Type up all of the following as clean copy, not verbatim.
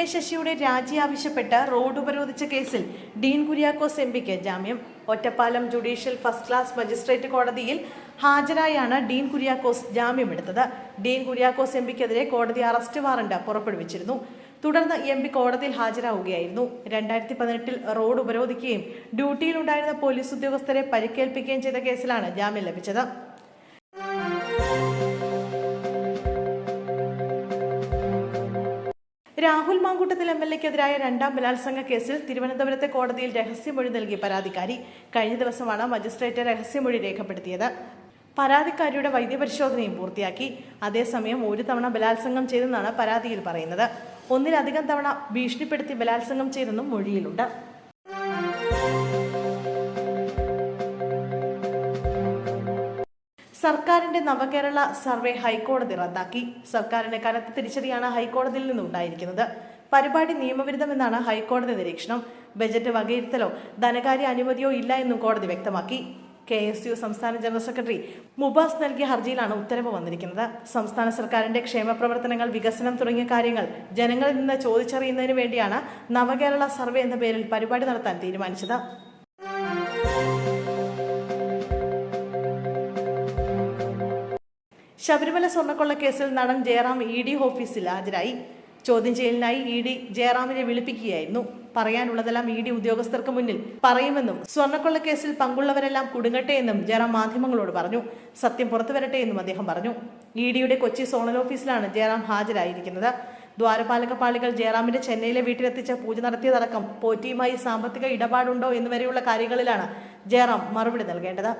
K ശശിയുടെ രാജി ആവശ്യപ്പെട്ട് റോഡ് ഉപരോധിച്ച കേസിൽ ഡീൻ കുര്യാക്കോസ് എംപിക്ക് ജാമ്യം. Ottapalam judicial first class magistrate കോടതിയിൽ ഹാജരായാണ് ഡീൻ കുര്യാക്കോസ് ജാമ്യമെടുത്തത്. ഡീൻ കുര്യാക്കോസ് എംപിക്കെതിരെ കോടതി അറസ്റ്റ് വാറണ്ട് പുറപ്പെടുവിച്ചിരുന്നു. തുടർന്ന് എംപി കോടതിയിൽ ഹാജരാവുകയായിരുന്നു. 2018 റോഡ് ഉപരോധിക്കുകയും ഡ്യൂട്ടിയിലുണ്ടായിരുന്ന പോലീസ് ഉദ്യോഗസ്ഥരെ പരിക്കേൽപ്പിക്കുകയും ചെയ്ത കേസിലാണ് ജാമ്യം ലഭിച്ചത്. രാഹുൽ മാങ്കൂട്ടത്തിൽ MLA-ക്കെതിരായ രണ്ടാം ബലാത്സംഗ കേസിൽ തിരുവനന്തപുരത്തെ കോടതിയിൽ രഹസ്യമൊഴി നൽകി പരാതിക്കാരി. കഴിഞ്ഞ ദിവസമാണ് മജിസ്ട്രേറ്റ് രഹസ്യമൊഴി രേഖപ്പെടുത്തിയത്. പരാതിക്കാരിയുടെ വൈദ്യപരിശോധനയും പൂർത്തിയാക്കി. അതേസമയം ഒരു തവണ ബലാത്സംഗം ചെയ്തെന്നാണ് പരാതിയിൽ പറയുന്നത്. ഒന്നിലധികം തവണ ഭീഷണിപ്പെടുത്തി ബലാത്സംഗം ചെയ്തെന്നും മൊഴിയിലുണ്ട്. സർക്കാരിന്റെ നവകേരള സർവേ ഹൈക്കോടതി റദ്ദാക്കി. സർക്കാരിന് കനത്ത തിരിച്ചടിയാണ് ഹൈക്കോടതിയിൽ നിന്നുണ്ടായിരിക്കുന്നത്. പരിപാടി നിയമവിരുദ്ധമെന്നാണ് ഹൈക്കോടതി നിരീക്ഷണം. ബജറ്റ് വകയിരുത്തലോ ധനകാര്യ അനുമതിയോ ഇല്ല എന്നും കോടതി വ്യക്തമാക്കി. KSU സംസ്ഥാന ജനറൽ സെക്രട്ടറി മുബാസ് നൽകിയ ഹർജിയിലാണ് ഉത്തരവ് വന്നിരിക്കുന്നത്. സംസ്ഥാന സർക്കാരിന്റെ ക്ഷേമപ്രവർത്തനങ്ങൾ, വികസനം തുടങ്ങിയ കാര്യങ്ങൾ ജനങ്ങളിൽ നിന്ന് ചോദിച്ചറിയുന്നതിന് വേണ്ടിയാണ് നവകേരള സർവേ എന്ന പേരിൽ പരിപാടി നടത്താൻ തീരുമാനിച്ചത്. ശബരിമല സ്വർണ്ണക്കൊള്ള കേസിൽ നടൻ ജയറാം ED ഓഫീസിൽ ഹാജരായി. ചോദ്യം ചെയ്യലിനായി ED ജയറാമിനെ വിളിപ്പിക്കുകയായിരുന്നു. പറയാനുള്ളതെല്ലാം ED ഉദ്യോഗസ്ഥർക്ക് മുന്നിൽ പറയുമെന്നും സ്വർണ്ണക്കൊള്ള കേസിൽ പങ്കുള്ളവരെല്ലാം കുടുങ്ങട്ടെ എന്നും ജയറാം മാധ്യമങ്ങളോട് പറഞ്ഞു. സത്യം പുറത്തു വരട്ടെ എന്നും അദ്ദേഹം പറഞ്ഞു. EDയുടെ കൊച്ചി സോണൽ ഓഫീസിലാണ് ജയറാം ഹാജരായിരിക്കുന്നത്. ദ്വാരപാലക പാളികൾ ജയറാമിന്റെ ചെന്നൈയിലെ വീട്ടിലെത്തിച്ച് പൂജ നടത്തിയതടക്കം പോറ്റിയുമായി സാമ്പത്തിക ഇടപാടുണ്ടോ എന്നുവരെയുള്ള കാര്യങ്ങളിലാണ് ജയറാം മറുപടി നൽകേണ്ടത്.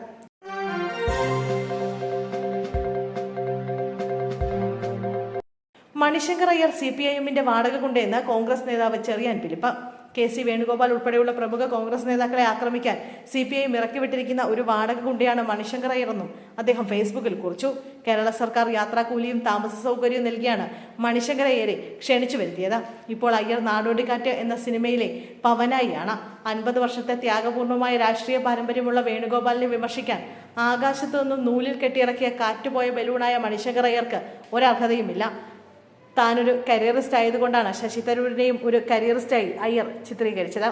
മണിശങ്കർ അയ്യർ CPIM-ന്റെ വാടക ഗുണ്ടയെന്ന് കോൺഗ്രസ് നേതാവ് ചെറിയാൻ ഫിലിപ്പ്. KC വേണുഗോപാൽ ഉൾപ്പെടെയുള്ള പ്രമുഖ കോൺഗ്രസ് നേതാക്കളെ ആക്രമിക്കാൻ CPIM ഇറക്കിവിട്ടിരിക്കുന്ന ഒരു വാടക ഗുണ്ടയാണ് മണിശങ്കർ അയ്യറെന്നും അദ്ദേഹം ഫേസ്ബുക്കിൽ കുറിച്ചു. കേരള സർക്കാർ യാത്രാക്കൂലിയും താമസ സൗകര്യവും നൽകിയാണ് മണിശങ്കർ അയ്യരെ ക്ഷണിച്ചു വരുത്തിയത്. ഇപ്പോൾ അയ്യർ നാടോടിക്കാറ്റ് എന്ന സിനിമയിലെ പവനായിയാണ്. 50 വർഷത്തെ ത്യാഗപൂർണമായ രാഷ്ട്രീയ പാരമ്പര്യമുള്ള വേണുഗോപാലിനെ വിമർശിക്കാൻ ആകാശത്തു നിന്നും നൂലിൽ കെട്ടിയിറക്കിയ കാറ്റുപോയ ബലൂണായ മണിശങ്കർ അയ്യർക്ക് ഒരർഹതയുമില്ല. താനൊരു കരിയറിസ്റ്റ് ആയതുകൊണ്ടാണ് ശശി തരൂരിനെയും ഒരു കരിയറിസ്റ്റായി അയ്യർ ചിത്രീകരിച്ചത്.